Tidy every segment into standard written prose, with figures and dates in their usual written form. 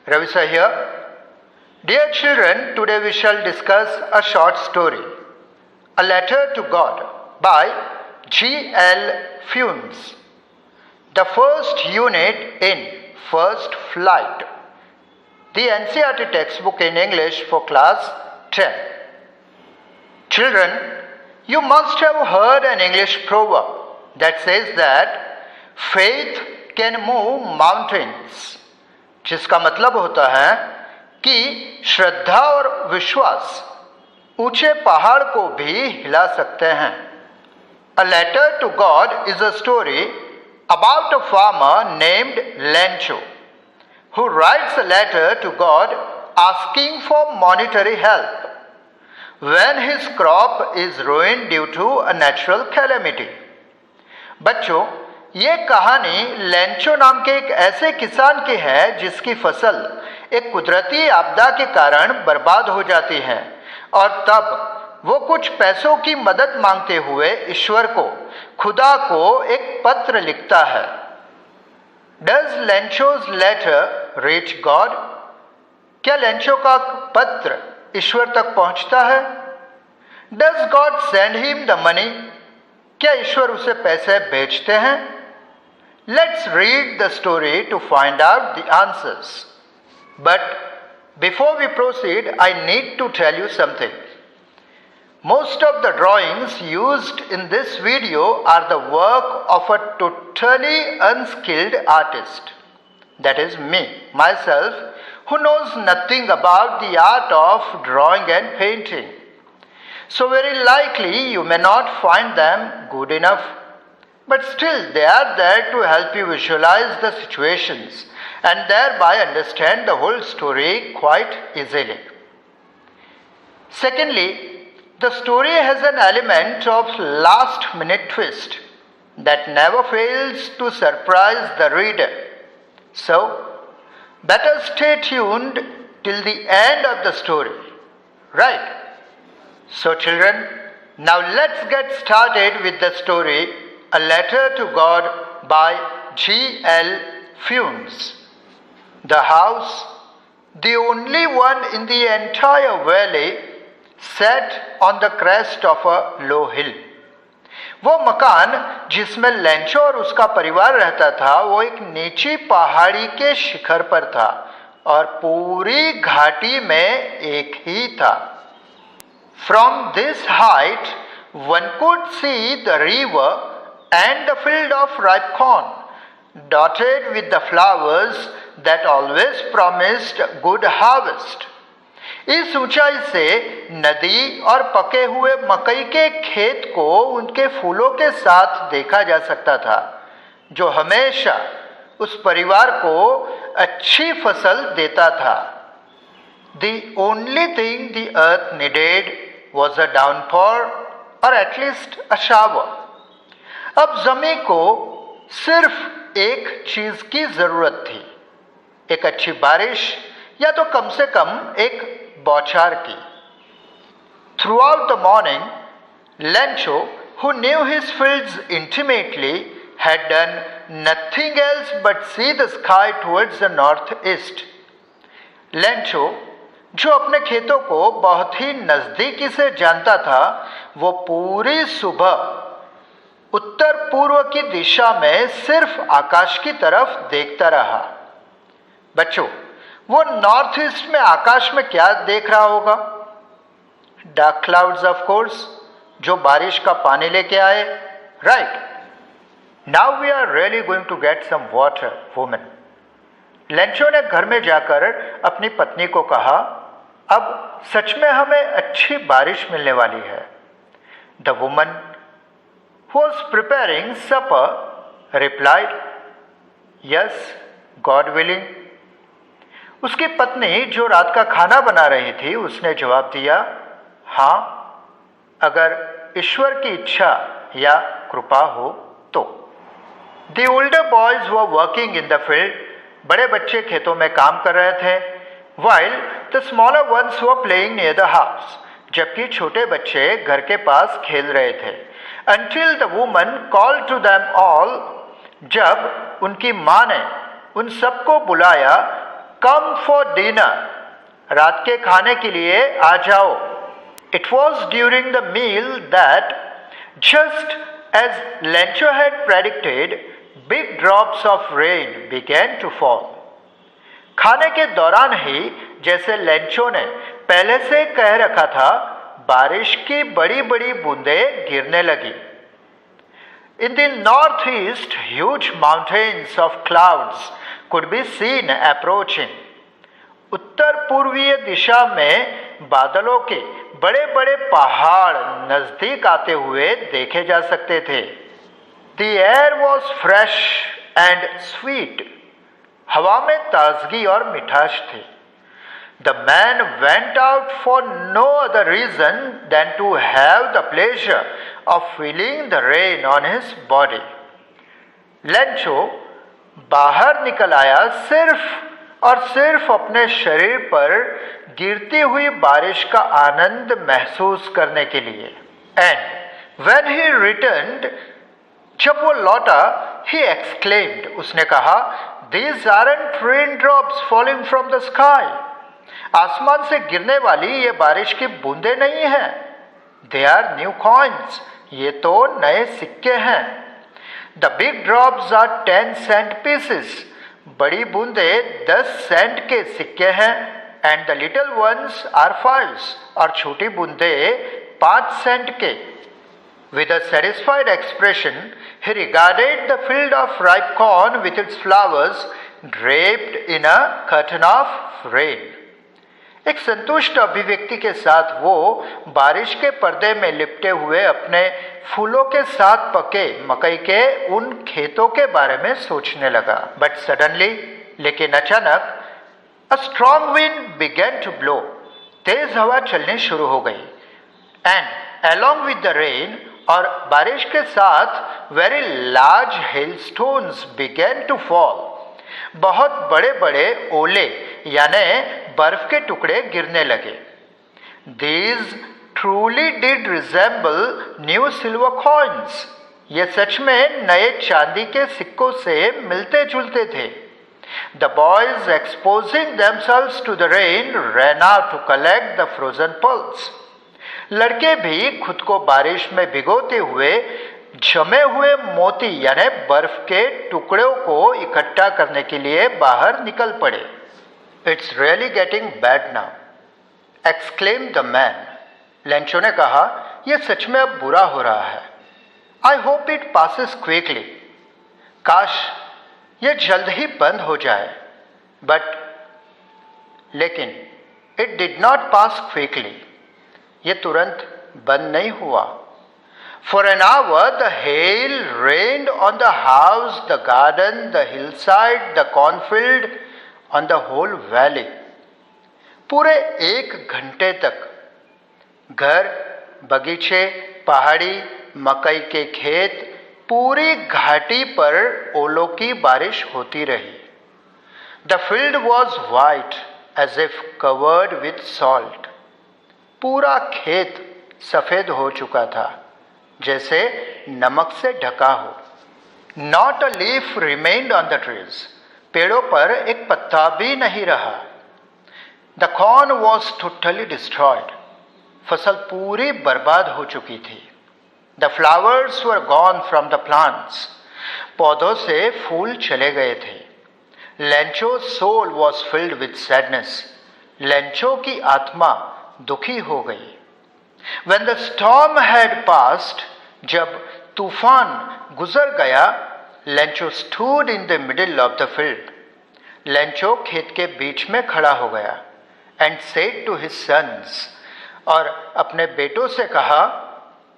Ravi sir here. Dear children, today we shall discuss a short story, A Letter to God by G.L. Funes. The first unit in First Flight. The NCERT textbook in English for class 10. Children, you must have heard an English proverb that says that faith can move mountains, जिसका मतलब होता है कि श्रद्धा और विश्वास ऊंचे पहाड़ को भी हिला सकते हैं. A letter to God is a story about a farmer named Lencho who writes a letter to God asking for monetary help when his crop is ruined due to a natural calamity. बच्चों, ये कहानी Lencho नाम के एक ऐसे किसान की है जिसकी फसल एक कुदरती आपदा के कारण बर्बाद हो जाती है और तब वो कुछ पैसों की मदद मांगते हुए ईश्वर को, खुदा को एक पत्र लिखता है. Does Lencho's letter reach God? क्या लेंचो का पत्र ईश्वर तक पहुंचता है? Does God send him the money? क्या ईश्वर उसे पैसे भेजते हैं? Let's read the story to find out the answers. But before we proceed, I need to tell you something. Most of the drawings used in this video are the work of a totally unskilled artist. That is me, myself, who knows nothing about the art of drawing and painting. So very likely you may not find them good enough. But still they are there to help you visualize the situations and thereby understand the whole story quite easily. Secondly, the story has an element of last minute twist that never fails to surprise the reader. So, better stay tuned till the end of the story. Right? So children, now let's get started with the story A Letter to God by G.L. Funes. The house, the only one in the entire valley, sat on the crest of a low hill. वो मकान जिसमें Lencho और उसका परिवार रहता था वो एक नीची पहाड़ी के शिखर पर था और पूरी घाटी में एक ही था. From this height one could see the river and the field of ripe corn, dotted with the flowers that always promised good harvest. इस ऊंचाई से नदी और पके हुए मकई के खेत को उनके फूलों के साथ देखा जा सकता था, जो हमेशा उस परिवार को अच्छी फसल देता था. The only thing the earth needed was a downpour or at least a shower. अब जमीन को सिर्फ एक चीज की जरूरत थी, एक अच्छी बारिश या तो कम से कम एक बौछार की. Throughout the morning, Lencho, who knew his fields intimately, had done nothing else but see the sky towards the northeast. Lencho, जो अपने खेतों को बहुत ही नजदीकी से जानता था, वो पूरी सुबह उत्तर पूर्व की दिशा में सिर्फ आकाश की तरफ देखता रहा. बच्चों, वो नॉर्थ ईस्ट में आकाश में क्या देख रहा होगा? डार्क क्लाउड्स ऑफ कोर्स, जो बारिश का पानी लेके आए. Right. Now we are really going to get some water, woman. Lencho ने घर में जाकर अपनी पत्नी को कहा, अब सच में हमें अच्छी बारिश मिलने वाली है. The woman was preparing supper replied, yes, God willing. उसकी पत्नी जो रात का खाना बना रही थी उसने जवाब दिया, हाँ, अगर ईश्वर की इच्छा या कृपा हो तो. The older boys were working in the field. बड़े बच्चे खेतों में काम कर रहे थे. While the smaller ones were playing near the house. जबकि छोटे बच्चे घर के पास खेल रहे थे. Until the woman called to them all, जब उनकी माँ ने उन सबको बुलाया कम फॉर डिनर, रात के खाने के लिए आ जाओ। It was during the meal that, just as Lencho had predicted, big drops of rain began to fall. खाने के दौरान ही, जैसे लेंचो ने पहले से कह रखा था, बारिश की बड़ी बड़ी बूंदें गिरने लगी। In the northeast, huge mountains of clouds could be seen approaching. उत्तर पूर्वीय दिशा में बादलों के बड़े बड़े पहाड़ नजदीक आते हुए देखे जा सकते थे। The air was fresh and sweet. हवा में ताजगी और मिठास थी। The man went out for no other reason than to have the pleasure of feeling the rain on his body. Lencho बाहर निकल आया सिर्फ और सिर्फ अपने शरीर पर गिरती हुई बारिश का आनंद महसूस करने के लिए। And when he returned, जब वो लौटा, he exclaimed, उसने कहा, These aren't raindrops falling from the sky. आसमान से गिरने वाली ये बारिश की बूंदें नहीं हैं। They are new coins. ये तो नए सिक्के हैं। The big drops are 10 cent pieces. बड़ी बूंदें 10 सेंट के सिक्के हैं। And the little ones are 5s. और छोटी बूंदें 5 सेंट के। With a satisfied expression, he regarded the field of ripe corn with its flowers draped in a curtain of rain. एक संतुष्ट अभिव्यक्ति के साथ वो बारिश के पर्दे में लिपटे हुए अपने फूलों के साथ पके मकई के उन खेतों के बारे में सोचने लगा। But suddenly, लेकिन अचानक, a strong wind began to blow. तेज हवा चलनी शुरू हो गई। And along with the rain, और बारिश के साथ very large hailstones began to fall. बहुत बड़े बड़े ओले यानी बर्फ के टुकड़े गिरने लगे। These truly did resemble new silver coins. ये सच में नए चांदी के सिक्कों से मिलते जुलते थे। The boys, exposing themselves to the rain, ran out to collect the frozen pearls. लड़के भी खुद को बारिश में भिगोते हुए जमे हुए मोती यानी बर्फ के टुकड़ों को इकट्ठा करने के लिए बाहर निकल पड़े। It's really getting bad now, exclaimed the man. Lencho ने कहा, यह सच में अब बुरा हो रहा है। I hope it passes quickly. काश यह जल्द ही बंद हो जाए। But लेकिन it did not pass quickly. ये तुरंत बंद नहीं हुआ। For an hour the hail rained on the house, the garden, the hillside, the cornfield, on the whole valley. पूरे 1 घंटे तक घर, बगीचे, पहाड़ी, मकई के खेत, पूरी घाटी पर ओलों की बारिश होती रही। The field was white as if covered with salt. पूरा खेत सफेद हो चुका था, जैसे नमक से ढका हो। Not a leaf remained on the trees. पेड़ों पर एक पत्ता भी नहीं रहा। The corn was totally destroyed. फसल पूरी बर्बाद हो चुकी थी। The flowers were gone from the plants. पौधों से फूल चले गए थे। Lencho's soul was filled with sadness. Lencho की आत्मा दुखी हो गई। When the storm had passed, जब तूफान गुजर गया, Lencho stood in the middle of the field. Lencho खेत के बीच में खड़ा हो गया and said to his sons, और अपने बेटों से कहा,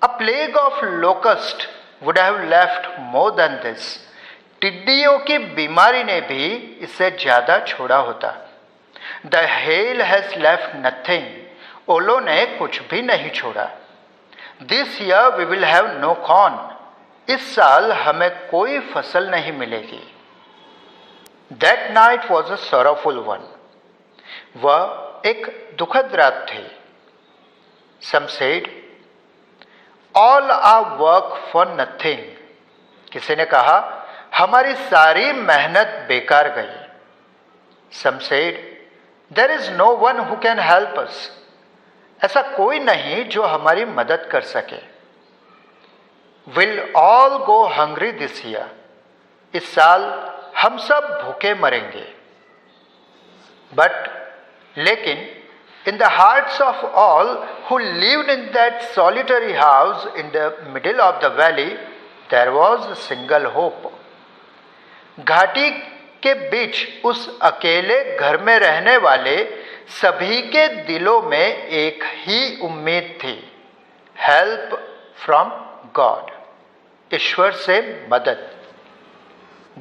A plague of locust would have left more than this. टिड्डियों की बीमारी ने भी इससे ज्यादा छोड़ा होता। The hail has left nothing. ओलों ने कुछ भी नहीं छोड़ा। This year we will have no corn. इस साल हमें कोई फसल नहीं मिलेगी। That night was a sorrowful one. वह एक दुखद रात थी। Some said, all our work for nothing. किसी ने कहा, हमारी सारी मेहनत बेकार गई। Some said, "There is no one who can help us." ऐसा कोई नहीं जो हमारी मदद कर सके. We'll all go hungry this year. इस साल हम सब भूखे मरेंगे. लेकिन in the hearts of all who lived in that solitary house in the middle of the valley, there was a single hope. घाटी के बीच उस अकेले घर में रहने वाले सभी के दिलों में एक ही उम्मीद थी. Help from God. ईश्वर से मदद.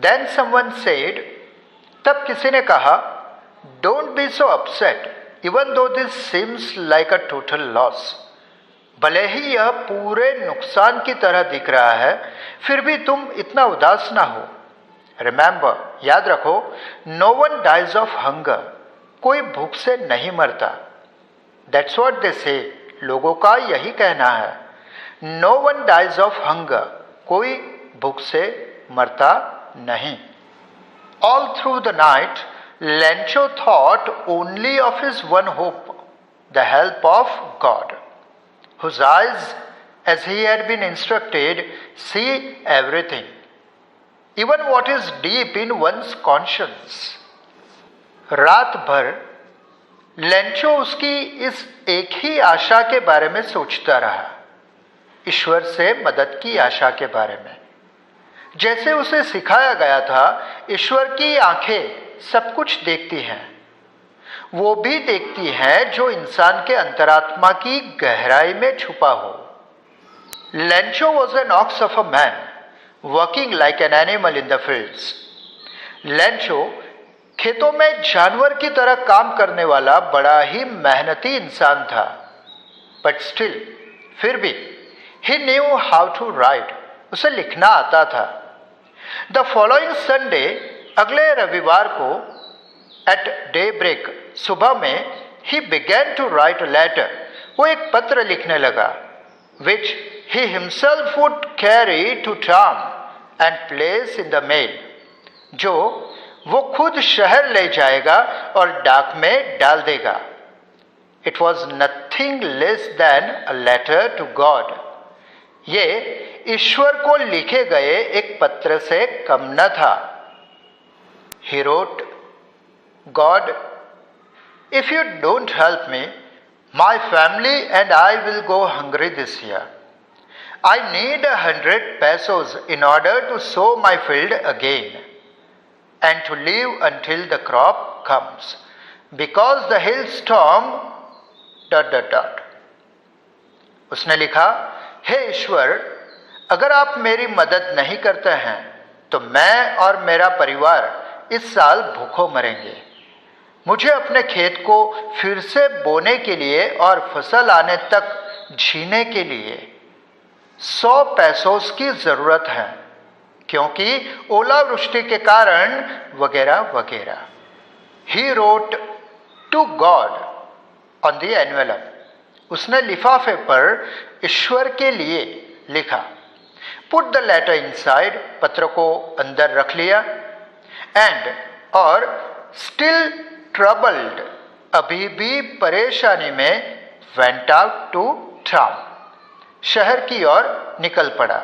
Then someone said, तब किसी ने कहा, Don't be so upset, even though this seems like a total loss. भले ही यह पूरे नुकसान की तरह दिख रहा है, फिर भी तुम इतना उदास ना हो. Remember, याद रखो, no one dies of hunger. कोई भूख से नहीं मरता. That's what they say. लोगों का यही कहना है. No one dies of hunger. कोई भूख से मरता नहीं. All through the night, Lencho thought only of his one hope, the help of God, whose eyes, as he had been instructed, see everything, even what is deep in one's conscience. रात भर Lencho उसकी इस एक ही आशा के बारे में सोचता रहा. ईश्वर से मदद की आशा के बारे में. जैसे उसे सिखाया गया था, ईश्वर की आंखें सब कुछ देखती हैं. वो भी देखती हैं जो इंसान के अंतरात्मा की गहराई में छुपा हो. Lencho was an ox of a man working like an animal in the fields. Lencho खेतों में जानवर की तरह काम करने वाला बड़ा ही मेहनती इंसान था. बट स्टिल, फिर भी, ही न्यू हाउ टू राइट. उसे लिखना आता था. द फॉलोइंग संडे, अगले रविवार को, एट डे ब्रेक, सुबह में, he began to write a letter. वो एक पत्र लिखने लगा. Which he himself would carry to town and place in the mail. जो वो खुद शहर ले जाएगा और डाक में डाल देगा. It was nothing less than a letter to God. ये ईश्वर को लिखे गए एक पत्र से कम न था. He wrote, God, if you don't help me, my family and I will go hungry this year. I need 100 pesos in order to sow my field again and to live until the crop comes, because the hailstorm ... उसने लिखा, हे ईश्वर, अगर आप मेरी मदद नहीं करते हैं तो मैं और मेरा परिवार इस साल भूखों मरेंगे. मुझे अपने खेत को फिर से बोने के लिए और फसल आने तक जीने के लिए 100 पैसोस की जरूरत है, क्योंकि ओलावृष्टि के कारण वगैरह वगैरह. He wrote to God on the envelope. उसने लिफाफे पर ईश्वर के लिए लिखा. Put the letter inside. पत्र को अंदर रख लिया. एंड, और, स्टिल ट्रबल्ड, अभी भी परेशानी में, वेंट आउट टू टाउन. शहर की ओर निकल पड़ा.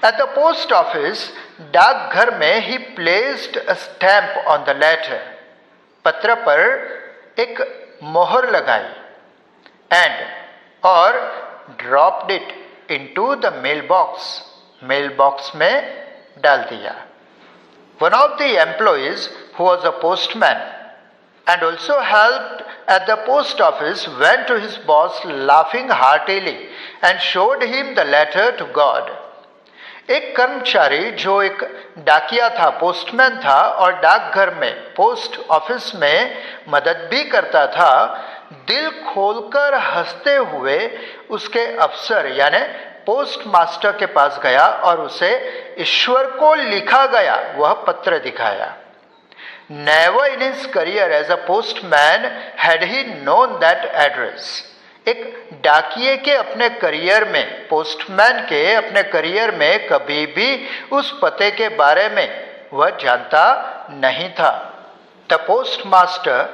एट द पोस्ट ऑफिस, डाकघर में, he placed a stamp on the letter. पत्र पर एक मोहर लगाई. एंड, और, dropped it into the mail box. Mail box में डाल दिया. One of the employees, who was a postman and also helped at the post office, went to his boss laughing heartily and showed him the letter to God. एक कर्मचारी जो एक डाकिया था, postman था और डाकघर में, पोस्ट ऑफिस में मदद भी करता था, दिल खोलकर हंसते हुए उसके अफसर यानी पोस्ट मास्टर के पास गया और उसे ईश्वर को लिखा गया वह पत्र दिखाया. Never in his career as a postman had he known that address. एक डाकिये के अपने करियर में, पोस्टमैन के अपने करियर में कभी भी उस पते के बारे में वह जानता नहीं था. द पोस्टमास्टर,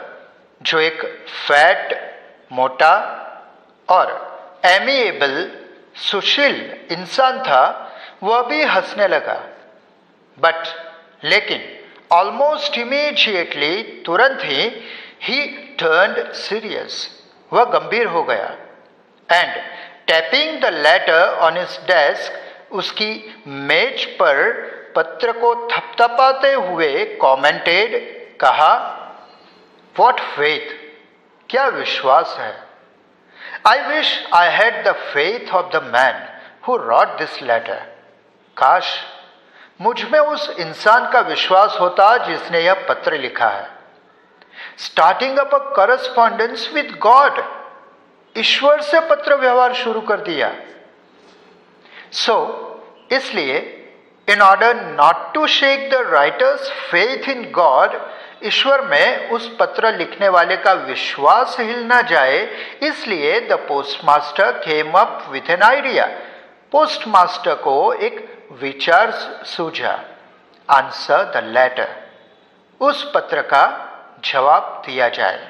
जो एक फैट, मोटा और एमिएबल, सुशील इंसान था, वह भी हंसने लगा। लेकिन ऑलमोस्ट इमीडिएटली, तुरंत ही टर्न्ड सीरियस, वह गंभीर हो गया। And tapping the later on his desk, उसकी मेज पर पत्र को थपथपाते हुए कॉमेंटेड, कहा, व्हाट फेथ, क्या विश्वास है। I wish I had the faith of the man who wrote this letter. काश मुझ में उस इंसान का विश्वास होता जिसने यह पत्र लिखा है। Starting up a correspondence with God, ईश्वर से पत्र व्यवहार शुरू कर दिया। इसलिए in order not to shake the writer's faith in God, ईश्वर में उस पत्र लिखने वाले का विश्वास हिल ना जाए, इसलिए the postmaster came up with an idea. Postmaster को एक विचार सूझा। आंसर द लेटर, उस पत्र का जवाब दिया जाए।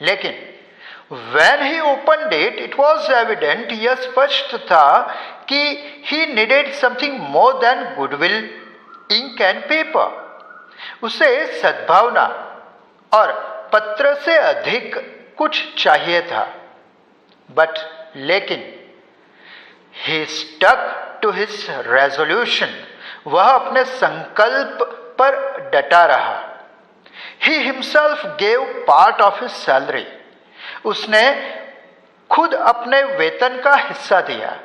लेकिन when he opened it, it was evident, यह स्पष्ट था कि he needed something more than goodwill, ink and paper. उसे सद्भावना और पत्र से अधिक कुछ चाहिए था। लेकिन he stuck to his resolution, वह अपने संकल्प पर डटा रहा। He himself gave part of his salary, उसने खुद अपने वेतन का हिस्सा दिया।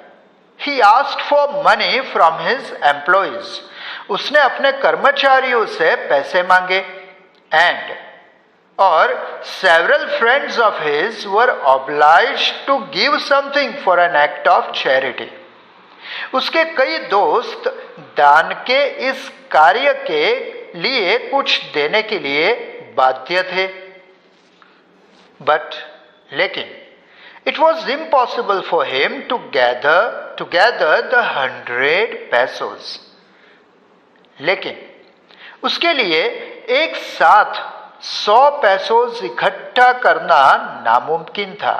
He asked for money from his employees, उसने अपने कर्मचारियों से पैसे मांगे। और several friends of his were obliged to give something for an act of charity, उसके कई दोस्त दान के इस कार्य के लिए कुछ देने के लिए बाध्य थे। लेकिन it was impossible for him to gather the 100 pesos. लेकिन उसके लिए एक साथ 100 पैसों इकट्ठा करना नामुमकिन था।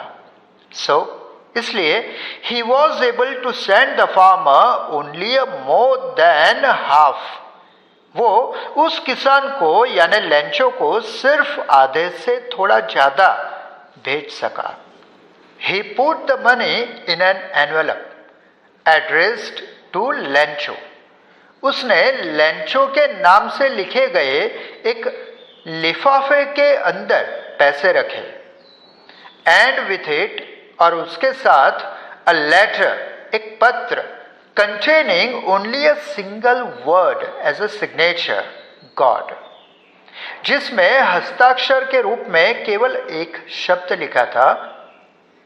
इसलिए he was able to send the farmer only a more than half. वो उस किसान को यानी लेंचो को सिर्फ आधे से थोड़ा ज्यादा भेज सका। He put the money in an envelope addressed to Lencho, उसने लेंचो के नाम से लिखे गए एक लिफाफे के अंदर पैसे रखे। एंड विथ इट, और उसके साथ, अ लेटर, एक पत्र, containing only a single word as a signature, God, जिसमें हस्ताक्षर के रूप में केवल एक शब्द लिखा था,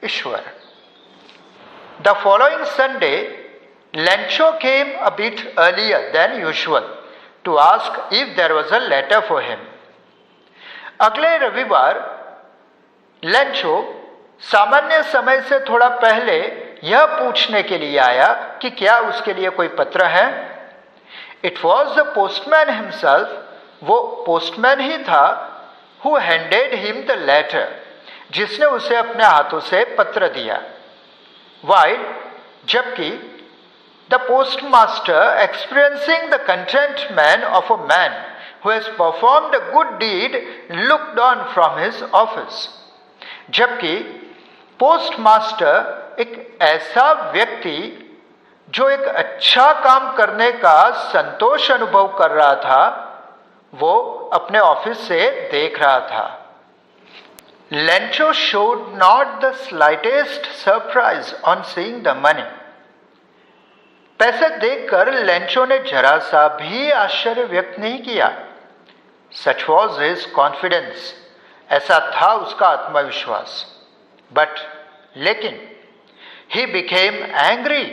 ईश्वर। The following Sunday, Lencho came a bit earlier than usual to ask if there was a letter for him. अगले रविवार लेंचो सामान्य समय से थोड़ा पहले यह पूछने के लिए आया कि क्या उसके लिए कोई पत्र है। It was the postman himself, वो पोस्टमैन ही था, who handed him the letter, जिसने उसे अपने हाथों से पत्र दिया। वाइल, जबकि the postmaster, experiencing the contentment of a man who has performed a good deed, looked on from his office, जबकि पोस्टमास्टर एक ऐसा व्यक्ति जो एक अच्छा काम करने का संतोष अनुभव कर रहा था, वो अपने ऑफिस से देख रहा था। Lencho showed not the slightest surprise on seeing the money. पैसे देखकर लेंचो ने जरा सा भी आश्चर्य व्यक्त नहीं किया। Such was his confidence, ऐसा था उसका आत्मविश्वास। लेकिन he became angry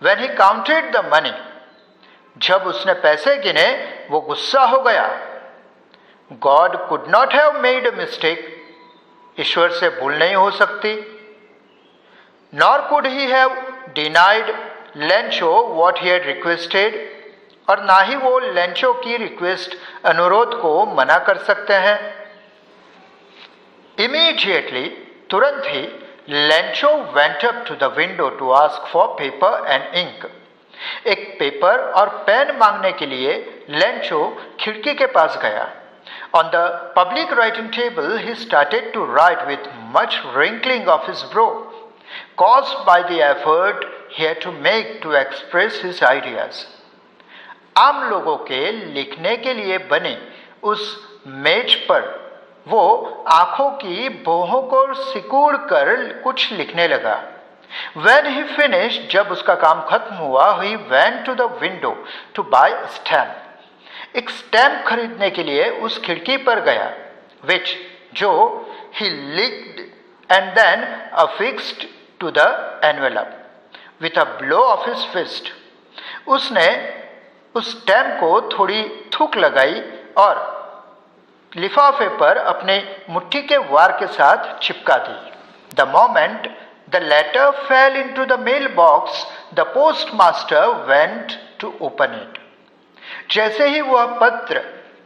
when he counted the money. जब उसने पैसे गिने, वो गुस्सा हो गया। God could not have made a mistake. ईश्वर से भूल नहीं हो सकती। Nor could he have denied Lencho what he had requested, और ना ही वो लेंचो की रिक्वेस्ट अनुरोध को मना कर सकते हैं। Immediately, तुरंत ही Lencho went up to the window to ask for paper and ink. एक पेपर और पेन मांगने के लिए लेंचो खिड़की के पास गया। On the public writing table, he started to write with much wrinkling of his brow, caused by the effort he had to make to express his ideas. आम लोगों के लिखने के लिए बने उस मेज पर वो आंखों की भौहों को सिकुड़ कर कुछ लिखने लगा। When he finished, जब उसका काम खत्म हुआ, he went to the window to buy a stamp. एक स्टैम्प खरीदने के लिए उस खिड़की पर गया, which जो he licked and then affixed to the envelope with a blow of his fist. उसने उस स्टैम्प को थोड़ी थूक लगाई और लिफाफे पर अपने मुट्ठी के वार के साथ चिपका दी। The moment the letter fell into the mailbox, the postmaster went to open it. जैसे ही वह पत्र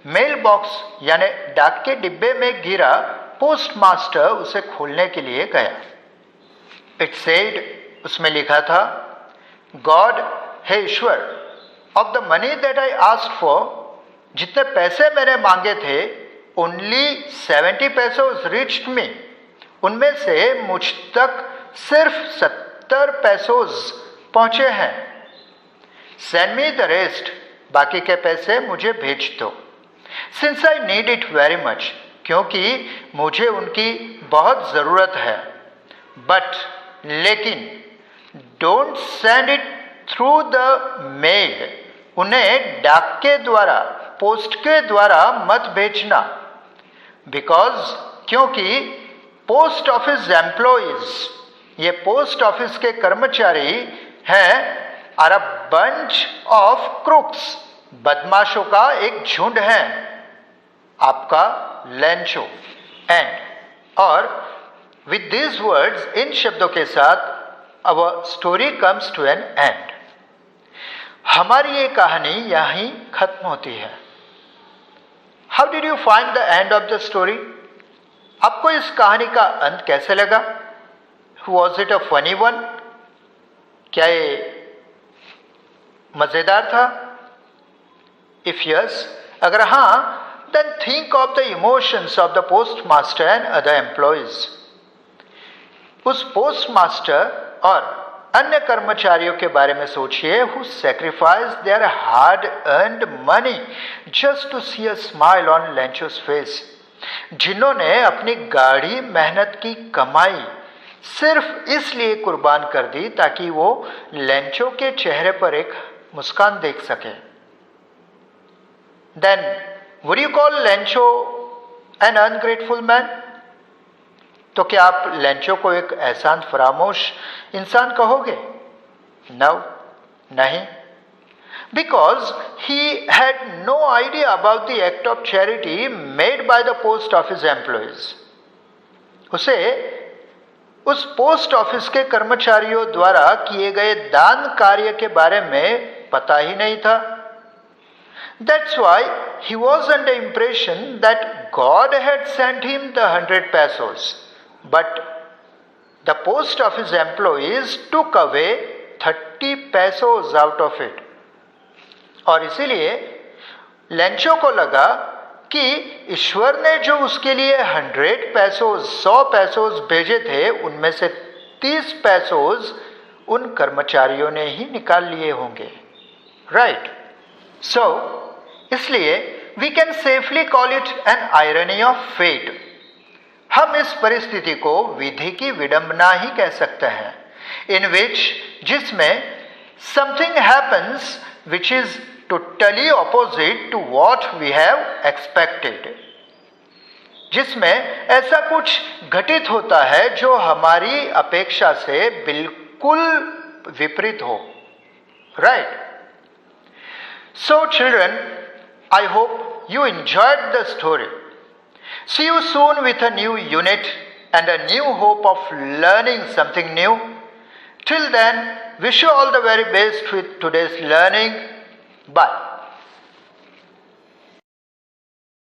मेल बॉक्स यानी डाक के डिब्बे में गिरा, पोस्टमास्टर उसे खोलने के लिए गया। It said, उसमें लिखा था, God, hey Ishwar, of the money that I asked for, जितने पैसे मैंने मांगे थे, only 70 pesos reached me. उनमें से मुझ तक सिर्फ 70 पैसोस पहुंचे हैं। Send me the rest. बाकी के पैसे मुझे भेज दो। Since I need it very much. क्योंकि मुझे उनकी बहुत ज़रूरत है। But लेकिन don't send it through the mail. उन्हें डाक के द्वारा, पोस्ट के द्वारा मत भेजना। Because क्योंकि पोस्ट ऑफिस एम्प्लॉइज, ये पोस्ट ऑफिस के कर्मचारी हैं, are a bunch of crooks, बदमाशों का एक झुंड है। आपका लेंचो। एंड और विद दीज वर्ड्स, इन शब्दों के साथ our story comes to an end. हमारी ये कहानी यहीं खत्म होती है। How did you find the end of the story? आपको इस कहानी का अंत कैसे लगा? Was it a funny one? क्या ये मजेदार था? इफ यस, अगर हाँ, then think of the emotions of the postmaster and other employees. उस पोस्टमास्टर और अन्य कर्मचारियों के बारे में सोचिए, who sacrificed their hard-earned money just to see a smile on Lencho's face, जिन्होंने अपनी गाढ़ी मेहनत की कमाई सिर्फ इसलिए कुर्बान कर दी ताकि वो लेंचो के चेहरे पर एक मुस्कान देख सके। Then, would you call Lencho an ungrateful man? तो क्या आप लेंचो को एक एहसान फरामोश इंसान कहोगे? No, नहीं। Because he had no idea about the act of charity made by the post office employees. उसे उस पोस्ट ऑफिस के कर्मचारियों द्वारा किए गए दान कार्य के बारे में पता ही नहीं था। That's why he was under impression that God had sent him the 100 pesos. But the post office employees took away 30 pesos out of it. और इसीलिए लेंचो को लगा कि ईश्वर ने जो उसके लिए 100 पैसोस भेजे थे, उनमें से 30 पैसोस उन कर्मचारियों ने ही निकाल लिए होंगे। राइट? सो इसलिए we can safely call it an irony of fate. हम इस परिस्थिति को विधि की विडंबना ही कह सकते हैं, इन विच, जिसमें something happens which is totally opposite to what we have expected, जिसमें ऐसा कुछ घटित होता है जो हमारी अपेक्षा से बिल्कुल विपरीत हो। Right? So children, I hope you enjoyed the story. See you soon with a new unit and a new hope of learning something new. Till then, wish you all the very best with today's learning. Bye.